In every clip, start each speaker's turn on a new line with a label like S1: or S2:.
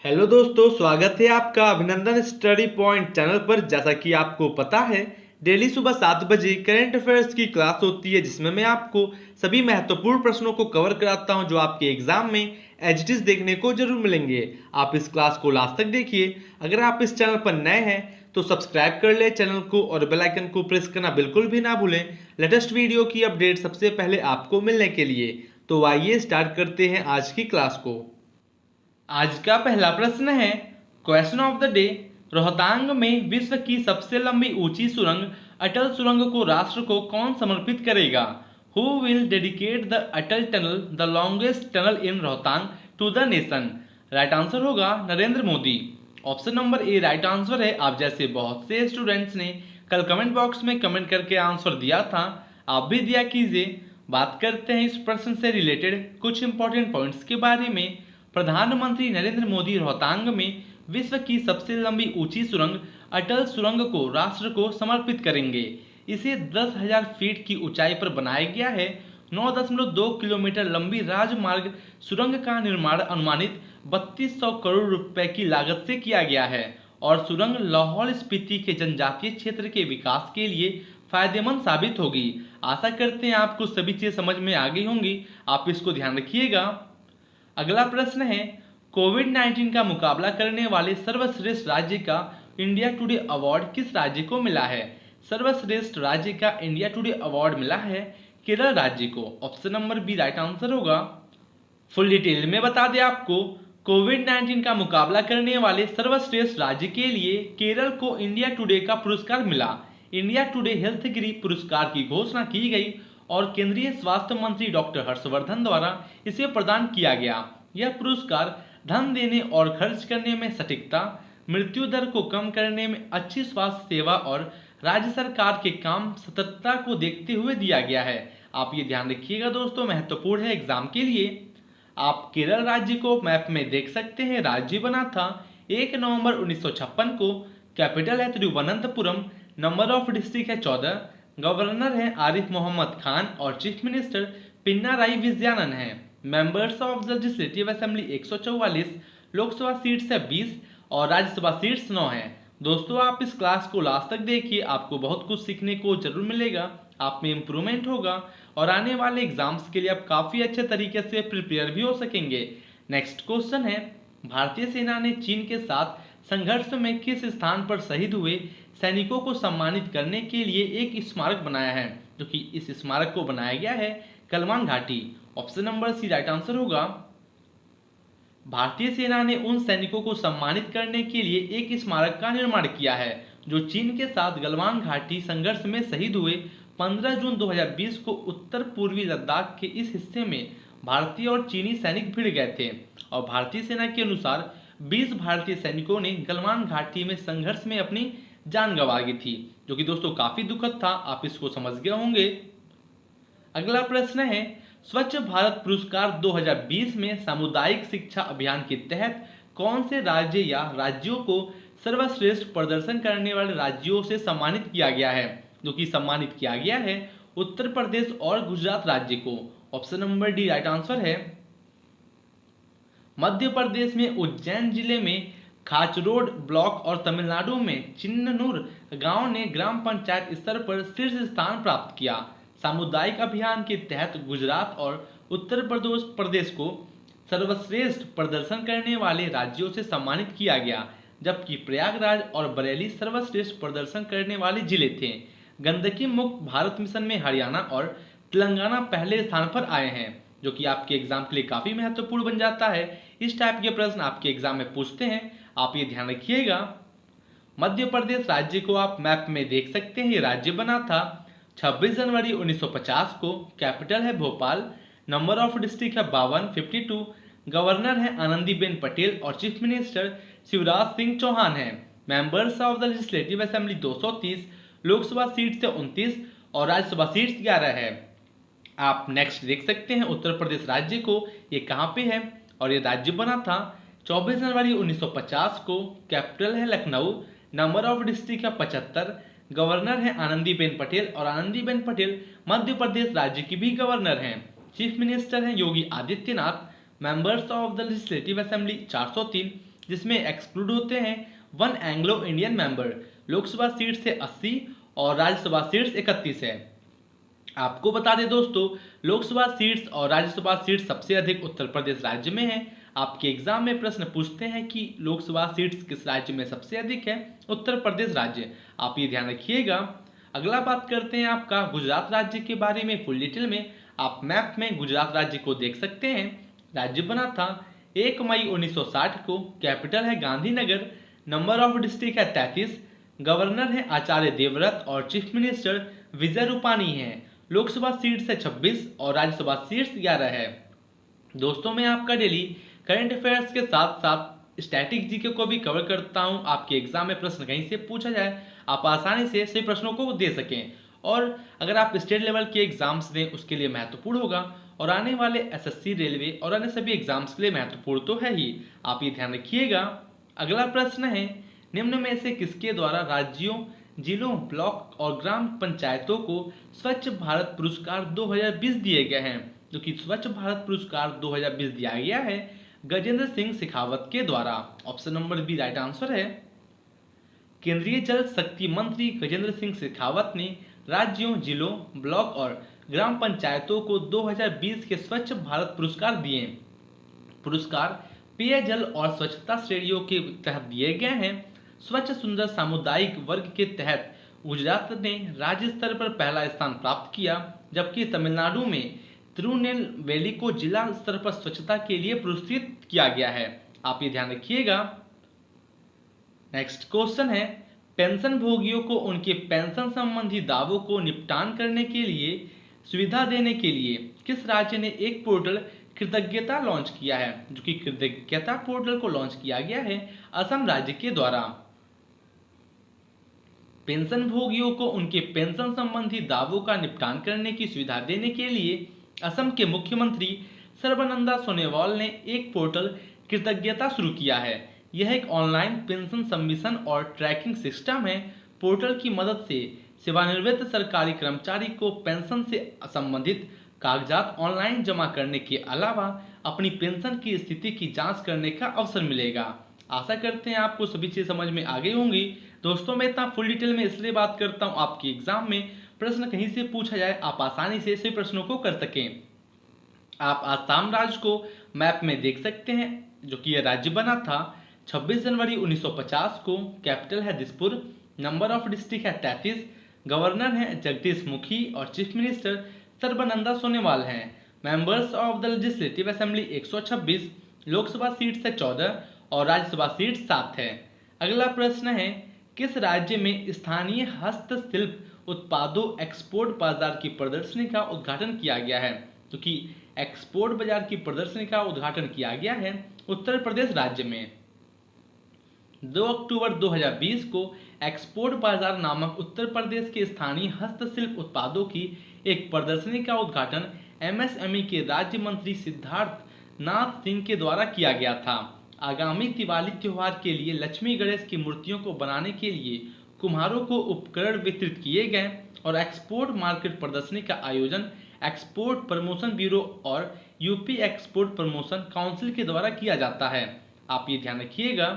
S1: Hello दोस्तों, स्वागत है आपका अभिनंदन स्टडी पॉइंट चैनल पर। जैसा कि आपको पता है, डेली सुबह 7 बजे करंट अफेयर्स की क्लास होती है, जिसमें मैं आपको सभी महत्वपूर्ण प्रश्नों को कवर कराता हूं जो आपके एग्जाम में एज इट इज देखने को जरूर मिलेंगे। आप इस क्लास को लास्ट तक देखिए। अगर आप इस चैनल पर नए हैं तो सब्सक्राइब कर ले चैनल को और बेल आइकन को प्रेस करना बिल्कुल भी ना भूलें, लेटेस्ट वीडियो की अपडेट सबसे पहले आपको मिलने के लिए। तो आइए स्टार्ट करते हैं आज की क्लास को। आज का पहला प्रश्न है, question of the day. Rohtang में विश्व की सबसे लंबी ऊंची सुरंग अटल सुरंग को राष्ट्र को कौन समर्पित करेगा? Who will dedicate the Atal tunnel, the longest tunnel in Rohtang, to the nation? Right answer होगा Narendra Modi. Option number A right answer है। आप जैसे बहुत से स्टूडेंट्स ने कल कमेंट बॉक्स में कमेंट करके आंसर दिया था, आप भी दिया कीजिए। बात करते हैं इस प्रश्न से रिलेटेड कुछ इंपॉर्टेंट पॉइंट्स के बारे में। प्रधानमंत्री नरेंद्र मोदी रोहतांग में विश्व की सबसे लंबी ऊंची सुरंग अटल सुरंग को राष्ट्र को समर्पित करेंगे। इसे 10,000 फीट की ऊंचाई पर बनाया गया है। 9.2 किलोमीटर लंबी राजमार्ग सुरंग का निर्माण अनुमानित 3200 करोड़ रुपए की लागत से किया गया है और सुरंग लाहौल स्पीति के जनजातीय क्षेत्र के विकास के लिए फायदेमंद साबित होगी। आशा करते हैं आपको सभी चीजें समझ में आ गई होंगी, आप इसको ध्यान रखिएगा। अगला प्रश्न है, कोविड-19 का मुकाबला करने वाले सर्वश्रेष्ठ राज्य का इंडिया टुडे अवार्ड किस राज्य को मिला है? सर्वश्रेष्ठ राज्य का इंडिया टुडे अवार्ड मिला है केरल राज्य को। Option number B right answer होगा। फुल डिटेल में बता दें आपको, कोविड-19 का मुकाबला करने वाले सर्वश्रेष्ठ राज्य के लिए केरल को इंडिया टुडे का पुरस्कार मिला। इंडिया टुडे हेल्थ गिरी पुरस्कार की घोषणा की गई और केंद्रीय स्वास्थ्य मंत्री डॉक्टर हर्षवर्धन द्वारा इसे प्रदान किया गया। यह पुरस्कार धन देने और खर्च करने में सटीकता, मृत्यु दर को कम करने में अच्छी स्वास्थ्य सेवा और राज्य सरकार के काम सतर्कता को देखते हुए दिया गया है। आप ये ध्यान रखिएगा दोस्तों, महत्वपूर्ण है एग्जाम के लिए। आप केरल राज्य को मैप में देख सकते हैं। राज्य बना था 1 नवंबर 1956 को। कैपिटल है तिरुवनंतपुरम। नंबर ऑफ डिस्ट्रिक्ट है 14। गवर्नर है आरिफ मोहम्मद खान और चीफ मिनिस्टर पिनाराई विजयन है। Members of the legislative assembly 144। Lok Sabha seats है 20 और राज्यसभा सीट्स 9 है। दोस्तों आप इस क्लास को लास्ट तक देखिए, आपको बहुत कुछ सीखने को जरूर मिलेगा, आप में इम्प्रूवमेंट होगा और आने वाले एग्जाम्स के लिए आप काफी अच्छे तरीके से प्रिपेयर भी हो सकेंगे। नेक्स्ट क्वेश्चन है, भारतीय सेना ने चीन के साथ संघर्ष में किस स्थान पर शहीद हुए सैनिकों को सम्मानित करने के लिए एक स्मारक बनाया है? जो कि इस स्मारक को बनाया गया है गलवान घाटी। Option number C right answer होगा। भारतीय सेना ने उन सैनिकों को सम्मानित करने के लिए एक स्मारक का निर्माण किया है जो चीन के साथ गलवान घाटी संघर्ष में शहीद हुए। 15 जून 2020 को उत्तर पूर्वी लद्दाख के इस हिस्से में भारतीय और चीनी सैनिक भिड़ गए थे और भारतीय सेना के अनुसार 20 भारतीय सैनिकों ने गलवान घाटी में संघर्ष में अपनी जान गंवा दी थी, जो कि दोस्तों काफी दुखद था। आप इसको समझ गए होंगे। अगला प्रश्न है, स्वच्छ भारत पुरस्कार 2020 में सामुदायिक शिक्षा अभियान के तहत कौन से राज्य या राज्यों को सर्वश्रेष्ठ प्रदर्शन करने वाले राज्यों से सम्मानित किया गया है? जो कि सम्मानित किया गया है उत्तर प्रदेश और गुजरात राज्य को। Option number D right answer है। मध्य प्रदेश में उज्जैन जिले में खाचरोड ब्लॉक और तमिलनाडु में चिन्ननूर गांव ने ग्राम पंचायत स्तर पर शीर्ष स्थान प्राप्त किया। सामुदायिक अभियान के तहत गुजरात और उत्तर प्रदेश को सर्वश्रेष्ठ प्रदर्शन करने वाले राज्यों से सम्मानित किया गया, जबकि प्रयागराज और बरेली सर्वश्रेष्ठ प्रदर्शन करने वाले जिले थे। गंदगी मुक्त भारत मिशन में हरियाणा और तेलंगाना पहले स्थान पर आए हैं, जो कि आपके एग्जाम के लिए काफी महत्वपूर्ण बन जाता है। इस टाइप के प्रश्न आपके एग्जाम में पूछते हैं, आप ये ध्यान रखिएगा। मध्य प्रदेश राज्य को आप मैप में देख सकते हैं। ये राज्य बना था 26 जनवरी 1950 को। कैपिटल है भोपाल। नंबर ऑफ डिस्ट्रिक्ट है 52। गवर्नर है आनंदीबेन पटेल और चीफ मिनिस्टर शिवराज सिंह चौहान है। Members of the legislative assembly 230। Lok Sabha seat से 29 और राज्यसभा सीट 11 है। आप नेक्स्ट देख सकते हैं उत्तर प्रदेश राज्य को, ये कहाँ पे है और ये राज्य बना था 24 जनवरी 1950 को। कैपिटल है लखनऊ। नंबर ऑफ डिस्ट्रिक्ट है 75। गवर्नर है आनंदीबेन पटेल और आनंदीबेन पटेल मध्य प्रदेश राज्य की भी गवर्नर हैं। चीफ मिनिस्टर हैं Yogi Adityanath. Members of the legislative assembly 403। जिसमें एक्सक्लूड होते हैं 1 Anglo Indian member. Lok Sabha seat से 80 और राज्यसभा सीट्स 31 है। आपको बता दें दोस्तों, लोकसभा सीट्स और राज्यसभा सीट्स सबसे अधिक उत्तर प्रदेश राज्य में है। आपके एग्जाम में प्रश्न पूछते हैं कि लोकसभा सीट्स किस राज्य में सबसे अधिक है, उत्तर प्रदेश राज्य। आप ये ध्यान रखिएगा। अगला बात करते हैं आपका गुजरात राज्य के बारे में फुल डिटेल में। आप मैप में गुजरात राज्य को देख सकते हैं। राज्य बना था 1 मई 1960 को। कैपिटल है गांधीनगर। नंबर ऑफ डिस्ट्रिक्ट है 33। गवर्नर है आचार्य देवव्रत और चीफ मिनिस्टर विजय रूपानी है। लोकसभा सीट्स है 26 और राज्यसभा सीट्स 11 है। दोस्तों, मैं आपका डेली करंट अफेयर्स के साथ साथ स्टैटिक जीके को भी कवर करता हूं। आपके एग्जाम में प्रश्न कहीं से पूछा जाए, आप आसानी से सही प्रश्नों को दे सकें। और अगर आप स्टेट लेवल के एग्जाम्स दें उसके लिए महत्वपूर्ण होगा, और आने वाले एसएससी, रेलवे और अन्य सभी एग्जाम्स के लिए महत्वपूर्ण तो है ही। आप ये ध्यान रखिएगा। अगला प्रश्न है, निम्न में से किसके द्वारा राज्यों, जिलों, ब्लॉक और ग्राम पंचायतों को स्वच्छ भारत पुरस्कार 2020 दिए गए हैं? जो कि स्वच्छ भारत पुरस्कार 2020 दिया गया है गजेंद्र सिंह शेखावत के द्वारा। Option number B right answer है। केंद्रीय जल शक्ति मंत्री गजेंद्र सिंह शेखावत ने राज्यों, जिलों, ब्लॉक और ग्राम पंचायतों को 2020 के स्वच्छ भारत पुरस्कार दिए। पुरस्कार पेयजल और स्वच्छता श्रेणियों के तहत दिए गए हैं। स्वच्छ सुंदर सामुदायिक वर्ग के तहत गुजरात ने राज्य स्तर पर पहला स्थान प्राप्त किया, जबकि तमिलनाडु में तिरुनेलवेली को जिला स्तर पर स्वच्छता के लिए पुरस्कृत किया गया है। आप ये ध्यान रखिएगा। नेक्स्ट क्वेश्चन है, पेंशन भोगियों को उनके पेंशन संबंधी दावों को निपटान करने के लिए सुविधा देने के लिए किस राज्य ने एक पोर्टल कृतज्ञता लॉन्च किया है? जो कि कृतज्ञता पोर्टल को लॉन्च किया गया है असम राज्य के द्वारा। पेंशन भोगियों को उनके पेंशन संबंधी दावों का निपटान करने की सुविधा देने के लिए असम के मुख्यमंत्री सर्बानंद सोनोवाल ने एक पोर्टल कृतज्ञता शुरू किया है। यह एक ऑनलाइन पेंशन सबमिशन और ट्रैकिंग सिस्टम है। पोर्टल की मदद से सेवानिवृत्त सरकारी कर्मचारी को पेंशन से संबंधित कागजात ऑनलाइन जमा करने के अलावा अपनी पेंशन की स्थिति की जांच करने का अवसर मिलेगा। आशा करते हैं आपको सभी चीज़ समझ में आ गई होंगी। दोस्तों, मैं इतना फुल डिटेल में इसलिए बात करता हूँ, आपके एग्जाम में प्रश्न कहीं से पूछा जाए आप आसानी से सभी प्रश्नों को कर सकें। आप आसाम राज्य को मैप में देख सकते हैं, जो कि यह राज्य बना था 26 जनवरी 1950 को। कैपिटल है दिसपुर। नंबर ऑफ डिस्ट्रिक्ट है 33। गवर्नर हैं जगदीश मुखी और चीफ मिनिस्टर सर्बानंद सोनोवाल हैं। Members of the legislative assembly 126। Lok Sabha seats है 14 और राज्यसभा सीट 7 है। अगला प्रश्न है, किस राज्य में स्थानीय हस्तशिल्प उत्पादों एक्सपोर्ट बाजार की प्रदर्शनी का उद्घाटन किया गया है? तो कि एक्सपोर्ट बाजार की प्रदर्शनी का उद्घाटन किया गया है उत्तर प्रदेश राज्य में। 2 अक्टूबर 2020 को एक्सपोर्ट बाजार नामक उत्तर प्रदेश के स्थानीय हस्तशिल्प उत्पादों की एक प्रदर्शनी का उद्घाटन एमएसएमई के राज्य मंत्री सिद्धार्थ नाथ सिंह के द्वारा किया गया था। आगामी दिवाली त्योहार के लिए लक्ष्मी गणेश की मूर्तियों को बनाने के लिए कुम्हारों को उपकरण वितरित किए गए और एक्सपोर्ट मार्केट प्रदर्शनी का आयोजन एक्सपोर्ट प्रमोशन ब्यूरो और यूपी एक्सपोर्ट प्रमोशन काउंसिल के द्वारा किया जाता है। आप ये ध्यान रखिएगा।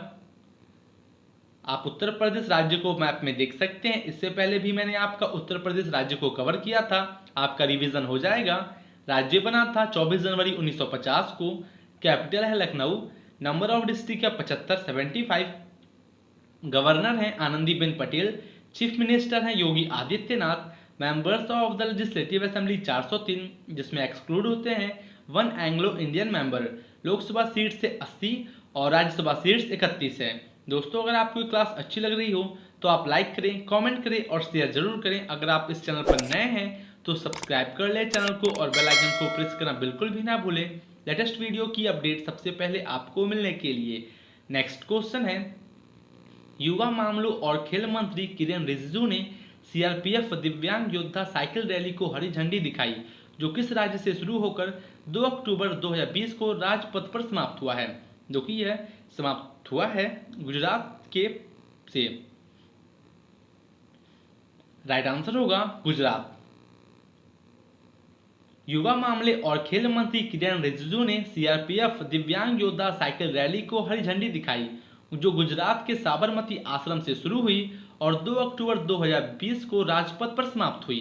S1: आप उत्तर प्रदेश राज्य को मैप में देख सकते हैं। इससे पहले भी मैंने आपका उत्तर प्रदेश राज्य को कवर किया था, आपका रिवीजन हो जाएगा। राज्य बना था 24 जनवरी 1950 को। कैपिटल है लखनऊ। नंबर ऑफ डिस्ट्रिक्ट है 75 75। गवर्नर हैं आनंदीबेन पटेल। चीफ मिनिस्टर हैं Yogi Adityanath. Members of the legislative assembly 403, जिसमें एक्सक्लूड होते हैं 1 Anglo Indian member. Lok Sabha seat से 80 और राज्यसभा सीट्स 31 है। दोस्तों, अगर आपको क्लास अच्छी लग रही हो तो आप लाइक करें, कमेंट करें और शेयर जरूर करें। अगर आप इस चैनल पर नए हैं तो सब्सक्राइब कर लें चैनल को और बेल आइकन को प्रेस करना बिल्कुल भी ना भूलें लेटेस्ट वीडियो की अपडेट सबसे पहले आपको मिलने के लिए। नेक्स्ट क्वेश्चन है, युवा मामलों और खेल मंत्री किरेन रिजिजू ने सीआरपीएफ दिव्यांग योद्धा साइकिल रैली को हरी झंडी दिखाई, जो किस राज्य से शुरू होकर 2 अक्टूबर 2020 को राजपथ पर समाप्त हुआ है? जो कि यह समाप्त हुआ है गुजरात के से। राइट आंसर होगा गुजरात। युवा मामले और खेल मंत्री किरेन रिजिजू ने सीआरपीएफ दिव्यांग योद्धा साइकिल रैली को हरी झंडी दिखाई, जो गुजरात के साबरमती आश्रम से शुरू हुई और 2 अक्टूबर 2020 को राजपथ पर समाप्त हुई।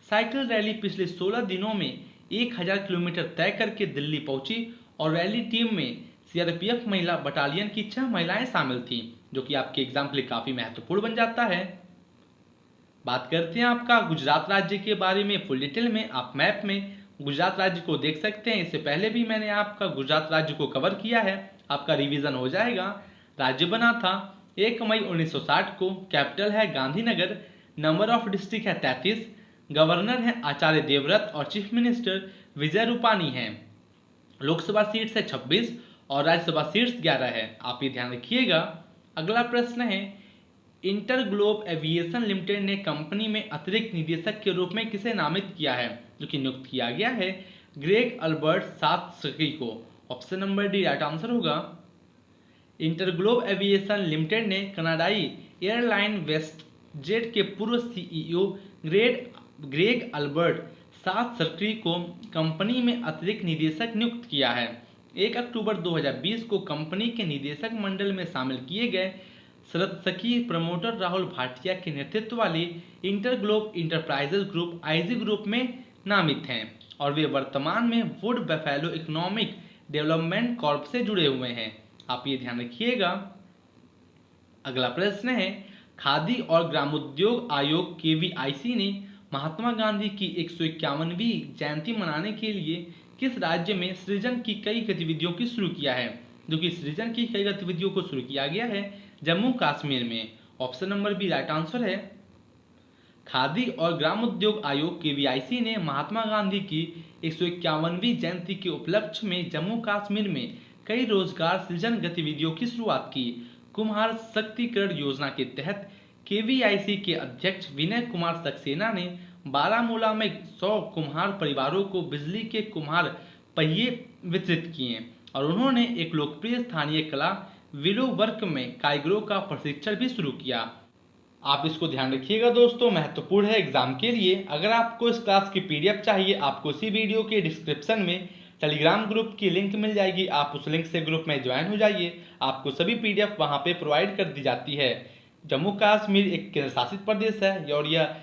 S1: साइकिल रैली पिछले 16 दिनों में 1000 किलोमीटर तय करके दिल्ली पहुंची और रैली टीम में सीआरपीएफ महिला बटालियन की 6 महिलाएं शामिल थीं, जो कि आपके एग्जाम के लिए काफी महत्वपूर्ण बन जाता है। बात करते हैं आपका गुजरात राज्य के बारे में फुल डिटेल में। आप मैप में गुजरात राज्य को देख सकते हैं। इससे पहले भी मैंने आपका गुजरात राज्य को कवर किया है, आपका रिवीजन हो जाएगा। राज्य बना था 1 मई 1960 को। कैपिटल है गांधीनगर। नंबर ऑफ डिस्ट्रिक्ट है 33। गवर्नर है आचार्य देवव्रत और चीफ मिनिस्टर विजय रूपानी हैं। लोकसभा सीट्स है 26 और राज्यसभा सीट्स 11 है। आप ये ध्यान रखिएगा। अगला प्रश्न है, इंटरग्लोब एविएशन लिमिटेड ने कंपनी में अतिरिक्त निदेशक के रूप में किसे नामित किया है, जो कि नियुक्त किया गया है ग्रेग अल्बर्ट सातस्की को। Option number D right answer होगा। इंटरग्लोब एविएशन लिमिटेड ने कनाडाई एयरलाइन वेस्टजेट के पूर्व सीईओ ग्रेग अल्बर्ट सातस्की को कंपनी में अतिरिक्त निदेशक नियुक्त किया है। 1 अक्टूबर 2020 को कंपनी के निदेशक मंडल में शामिल किए गए सातस्की प्रमोटर राहुल भाटिया के नेतृत्व वाले InterGlobe enterprises group IG group में नामित हैं और वे वर्तमान में would buffalo economic development Corp से जुड़े हुए हैं। आप ये ध्यान रखिएगा। अगला प्रश्न है, खादी और ग्रामोद्योग आयोग केवीआईसी ने महात्मा गांधी की 151वीं जयंती मनाने के लिए किस राज्य में सृजन की कई गतिविधियों की शुरू किया है, जो कि सृजन की कई गतिविधियों को शुरू किया गया है जम्मू कश्मीर में। Option number B right answer है। खादी और ग्रामोद्योग आयोग केवीआईसी ने महात्मा गांधी की 151वीं जयंती के उपलक्ष्य में जम्मू कश्मीर में कई रोजगार सृजन गतिविधियों की शुरुआत की। कुम्हार शक्तिकरण योजना के तहत केवीआईसी के अध्यक्ष विनय कुमार सक्सेना ने बारामूला में 100 कुम्हार परिवारों को बिजली के कुम्हार पहिए वितरित किए और उन्होंने एक लोकप्रिय स्थानीय कला विलो वर्क में कारीगरों का प्रशिक्षण भी शुरू किया। आप इसको ध्यान रखिएगा दोस्तों, महत्वपूर्ण है एग्जाम के लिए। अगर आपको इस क्लास की पीडीएफ चाहिए, आपको इसी वीडियो के डिस्क्रिप्शन में टेलीग्राम ग्रुप की लिंक मिल जाएगी। आप उस लिंक से ग्रुप में ज्वाइन हो जाइए। आपको सभी पीडीएफ वहां पे प्रोवाइड कर दी जाती है। जम्मू कश्मीर एक केंद्र शासित प्रदेश है और यह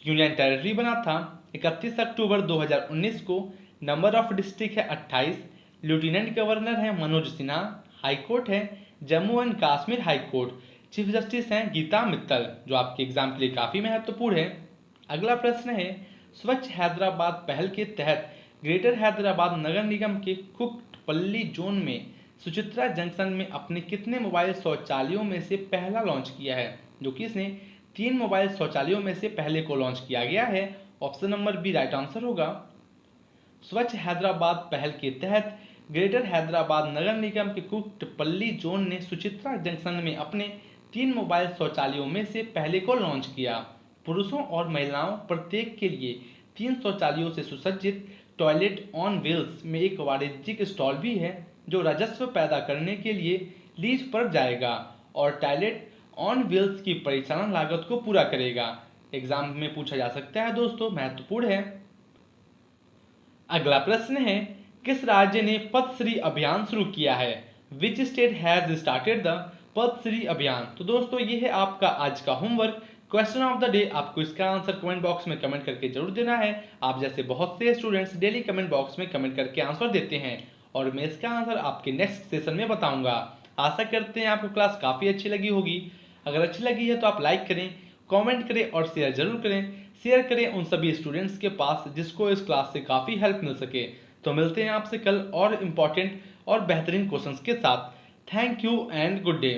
S1: यूनियन टेरिटरी बना था 31 अक्टूबर 2019 को। नंबर ऑफ डिस्ट्रिक्ट है 28। लेफ्टिनेंट गवर्नर है मनोज सिन्हा। हाईकोर्ट है Jammu and Kashmir high court. Chief justice हैं गीता मित्तल, जो आपके एग्जाम के लिए काफी महत्वपूर्ण है। अगला प्रश्न है, स्वच्छ हैदराबाद पहल के तहत ग्रेटर हैदराबाद नगर निगम के कुकटपल्ली जोन में सुचित्रा जंक्शन में अपने कितने मोबाइल शौचालयों में से पहला लॉन्च किया है, जो कि इसने 3 मोबाइल शौचालयों में से पहले को लॉन्च किया गया है। Option number B right answer होगा। स्वच्छ हैदराबाद पहल के तहत ग्रेटर हैदराबाद नगर निगम के कुकटपल्ली जोन ने सुचित्रा जंक्शन में अपने 3 मोबाइल शौचालयों में से पहले को लॉन्च किया। पुरुषों और महिलाओं प्रत्येक के लिए 3 शौचालयों से सुसज्जित टॉयलेट ऑन व्हील्स में एक वाणिज्यिक स्टॉल भी है, जो राजस्व पैदा करने के लिए लीज पर जाएगा और टॉयलेट ऑन व्हील्स की परिचालन लागत को पूरा करेगा। एग्जाम में पूछा जा सकता है दोस्तों, महत्वपूर्ण है। अगला प्रश्न है, किस राज्य ने पद्मश्री अभियान शुरू किया है? Which state has started the Padmashri अभियान? तो दोस्तों ये है आपका आज का homework. Question of the day, आपको इसका आंसर कमेंट बॉक्स में कमेंट करके जरूर देना है। आप जैसे बहुत से स्टूडेंट्स डेली कमेंट बॉक्स में कमेंट करके आंसर देते हैं और मैं इसका आंसर आपके नेक्स्ट सेशन में बताऊंगा। आशा करते हैं आपको क्लास काफी अच्छी लगी होगी। अगर अच्छी लगी है तो आप लाइक करें, कमेंट करें और शेयर जरूर करें। शेयर करें उन सभी स्टूडेंट्स के पास जिसको इस क्लास से काफी हेल्प मिल सके। तो मिलते हैं आपसे कल और इम्पोर्टेंट और बेहतरीन क्वेश्चंस के साथ। Thank you and good day.